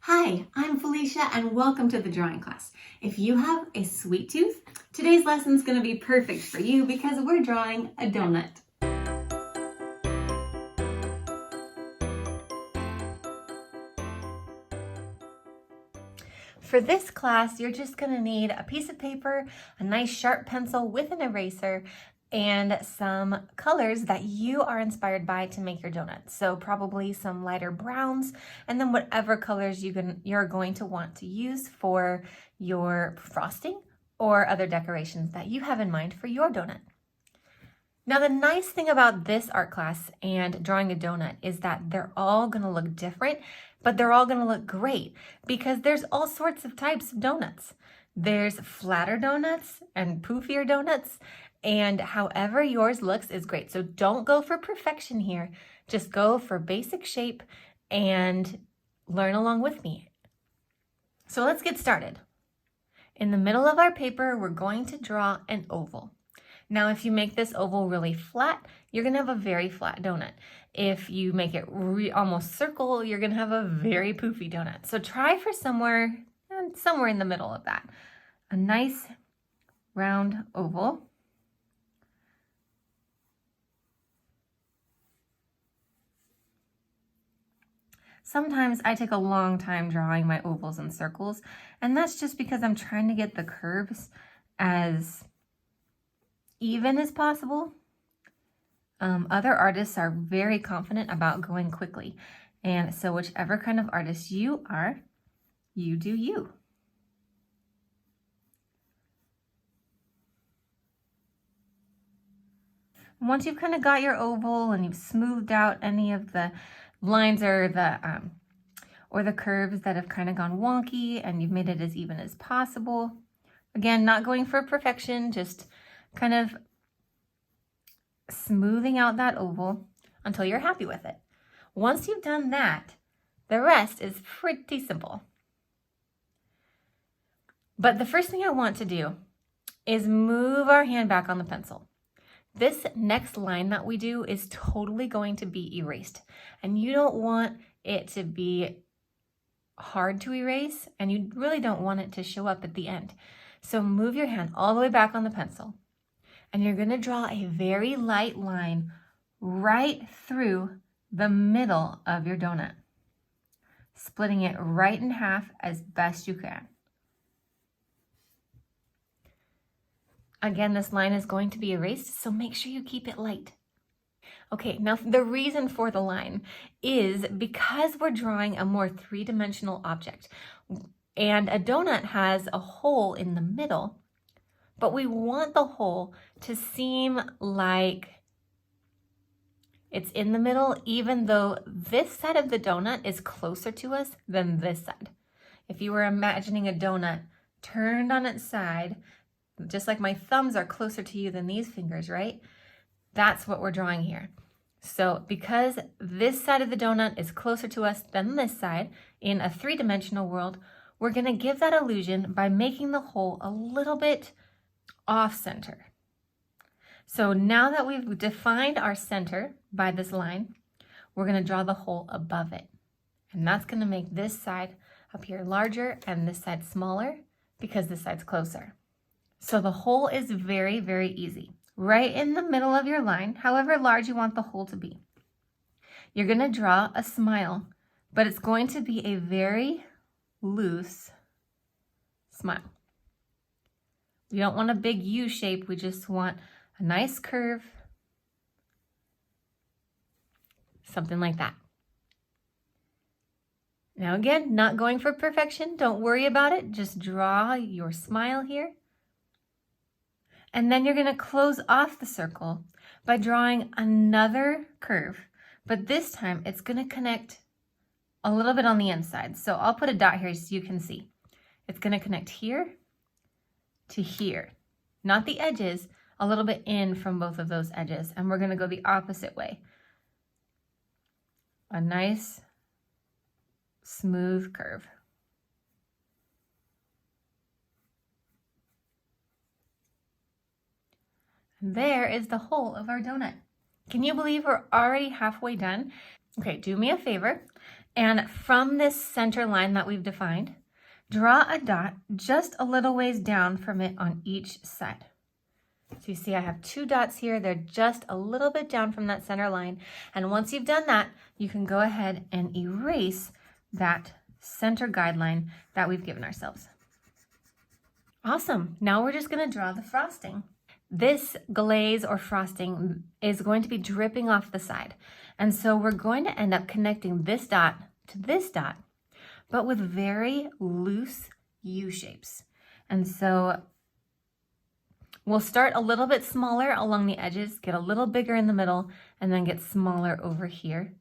Hi, I'm Felicia and welcome to the drawing class. If you have a sweet tooth, today's lesson is going to be perfect for you because we're drawing a donut. For this class, you're just going to need a piece of paper, a nice sharp pencil with an eraser, and some colors that you are inspired by to make your donut. So probably some lighter browns, and then whatever colors you're going to want to use for your frosting or other decorations that you have in mind for your donut. Now, the nice thing about this art class and drawing a donut is that they're all gonna look different, but they're all gonna look great because there's all sorts of types of donuts. There's flatter donuts and poofier donuts, and however yours looks is great. So don't go for perfection here. Just go for basic shape and learn along with me. So let's get started. In the middle of our paper, we're going to draw an oval. Now, if you make this oval really flat, you're gonna have a very flat donut. If you make it almost circle, you're gonna have a very poofy donut. So try for somewhere in the middle of that. A nice round oval. Sometimes I take a long time drawing my ovals and circles, and that's just because I'm trying to get the curves as even as possible. Other artists are very confident about going quickly. And so whichever kind of artist you are, you do you. Once you've kind of got your oval and you've smoothed out any of the lines or the curves that have kind of gone wonky and you've made it as even as possible. Again, not going for perfection, just kind of smoothing out that oval until you're happy with it. Once you've done that, the rest is pretty simple. But the first thing I want to do is move our hand back on the pencil. This next line that we do is totally going to be erased, and you don't want it to be hard to erase, and you really don't want it to show up at the end. So move your hand all the way back on the pencil, and you're going to draw a very light line right through the middle of your donut, splitting it right in half as best you can. Again, this line is going to be erased, so make sure you keep it light. Okay, now the reason for the line is because we're drawing a more three-dimensional object, and a donut has a hole in the middle, but we want the hole to seem like it's in the middle, even though this side of the donut is closer to us than this side. If you were imagining a donut turned on its side, just like my thumbs are closer to you than these fingers, right? That's what we're drawing here. So because this side of the donut is closer to us than this side in a three-dimensional world, we're going to give that illusion by making the hole a little bit off-center. So now that we've defined our center by this line, we're going to draw the hole above it. And that's going to make this side up here larger and this side smaller because this side's closer. So the hole is very, very easy. Right in the middle of your line, however large you want the hole to be. You're going to draw a smile, but it's going to be a very loose smile. We don't want a big U shape, we just want a nice curve, something like that. Now again, not going for perfection, don't worry about it, just draw your smile here. And then you're going to close off the circle by drawing another curve, but this time it's going to connect a little bit on the inside. So I'll put a dot here so you can see. It's going to connect here to here, not the edges, a little bit in from both of those edges. And we're going to go the opposite way. A nice smooth curve. There is the whole of our donut. Can you believe we're already halfway done? Okay, do me a favor. And from this center line that we've defined, draw a dot just a little ways down from it on each side. So you see I have 2 dots here. They're just a little bit down from that center line. And once you've done that, you can go ahead and erase that center guideline that we've given ourselves. Awesome. Now we're just going to draw the frosting. This glaze or frosting is going to be dripping off the side. And so we're going to end up connecting this dot to this dot, but with very loose U shapes. And so we'll start a little bit smaller along the edges, get a little bigger in the middle, and then get smaller over here.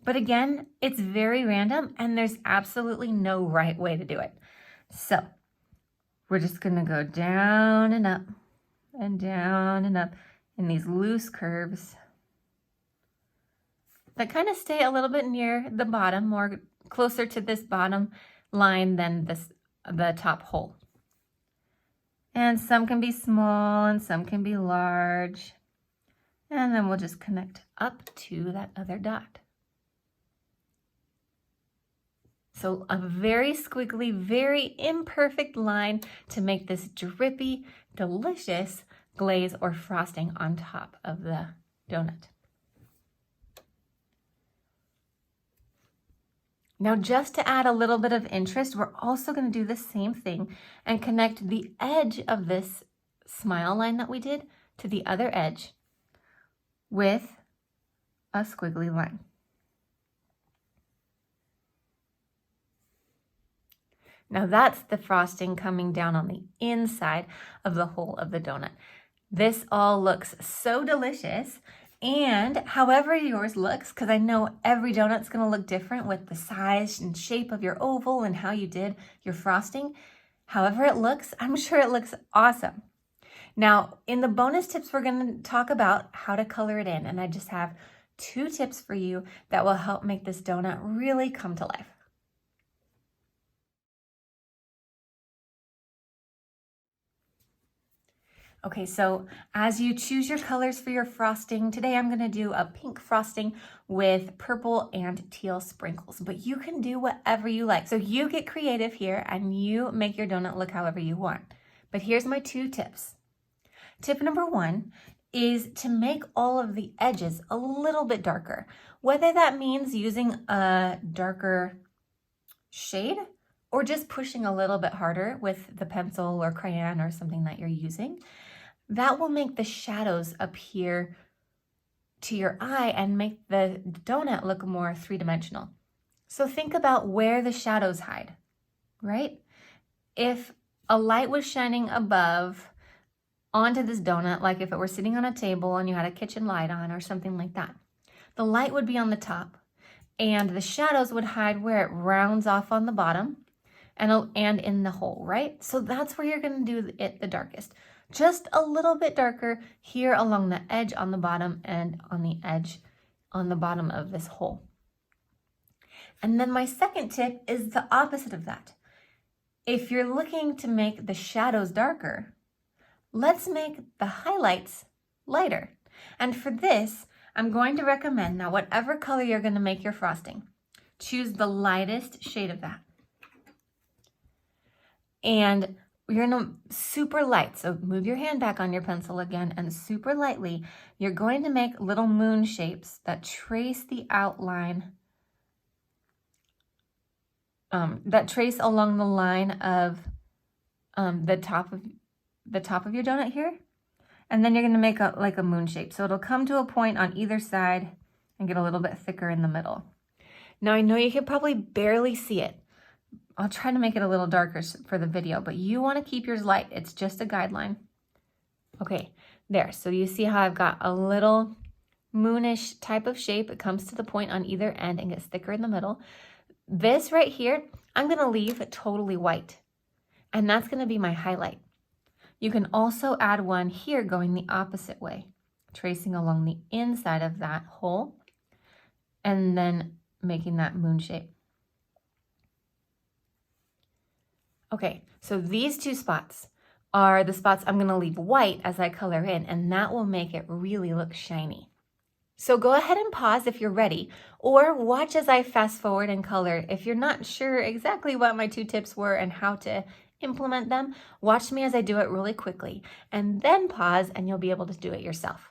But again, it's very random and there's absolutely no right way to do it. So we're just gonna go down and up and down and up in these loose curves that kind of stay a little bit near the bottom, more closer to this bottom line than the top hole. And some can be small and some can be large. And then we'll just connect up to that other dot. So a very squiggly, very imperfect line to make this drippy, delicious glaze or frosting on top of the donut. Now, just to add a little bit of interest, we're also going to do the same thing and connect the edge of this smile line that we did to the other edge with a squiggly line. Now that's the frosting coming down on the inside of the hole of the donut. This all looks so delicious. And however yours looks, because I know every donut's going to look different with the size and shape of your oval and how you did your frosting. However it looks, I'm sure it looks awesome. Now, in the bonus tips, we're going to talk about how to color it in. And I just have 2 tips for you that will help make this donut really come to life. Okay, so as you choose your colors for your frosting, today I'm going to do a pink frosting with purple and teal sprinkles, but you can do whatever you like. So you get creative here and you make your donut look however you want. But here's my 2 tips. Tip number 1 is to make all of the edges a little bit darker, whether that means using a darker shade or just pushing a little bit harder with the pencil or crayon or something that you're using. That will make the shadows appear to your eye and make the donut look more 3-dimensional. So think about where the shadows hide, right? If a light was shining above onto this donut, like if it were sitting on a table and you had a kitchen light on or something like that, the light would be on the top and the shadows would hide where it rounds off on the bottom and in the hole, right? So that's where you're going to do it the darkest. Just a little bit darker here along the edge on the bottom and on the edge on the bottom of this hole. And then my second tip is the opposite of that. If you're looking to make the shadows darker, let's make the highlights lighter. And for this, I'm going to recommend, now whatever color you're going to make your frosting, choose the lightest shade of that. And you're going to super light, so move your hand back on your pencil again, and super lightly, you're going to make little moon shapes that trace the outline, that trace along the line of the top of your donut here. And then you're going to make like a moon shape. So it'll come to a point on either side and get a little bit thicker in the middle. Now I know you can probably barely see it. I'll try to make it a little darker for the video, but you want to keep yours light. It's just a guideline. Okay, there. So you see how I've got a little moonish type of shape. It comes to the point on either end and gets thicker in the middle. This right here, I'm going to leave it totally white. And that's going to be my highlight. You can also add one here going the opposite way, tracing along the inside of that hole and then making that moon shape. Okay, so these 2 spots are the spots I'm going to leave white as I color in, and that will make it really look shiny. So go ahead and pause if you're ready, or watch as I fast forward and color. If you're not sure exactly what my 2 tips were and how to implement them, watch me as I do it really quickly, and then pause and you'll be able to do it yourself.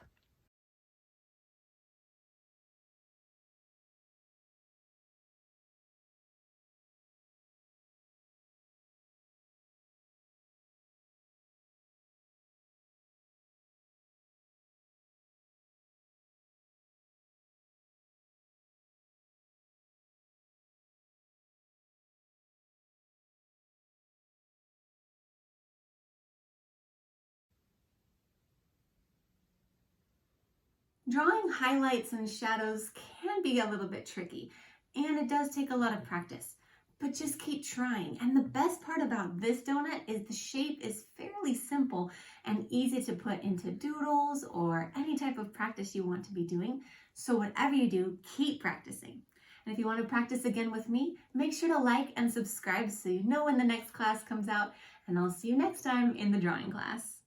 Drawing highlights and shadows can be a little bit tricky, and it does take a lot of practice. But just keep trying. And the best part about this donut is the shape is fairly simple and easy to put into doodles or any type of practice you want to be doing. So whatever you do, keep practicing. And if you want to practice again with me, make sure to like and subscribe so you know when the next class comes out. And I'll see you next time in the drawing class.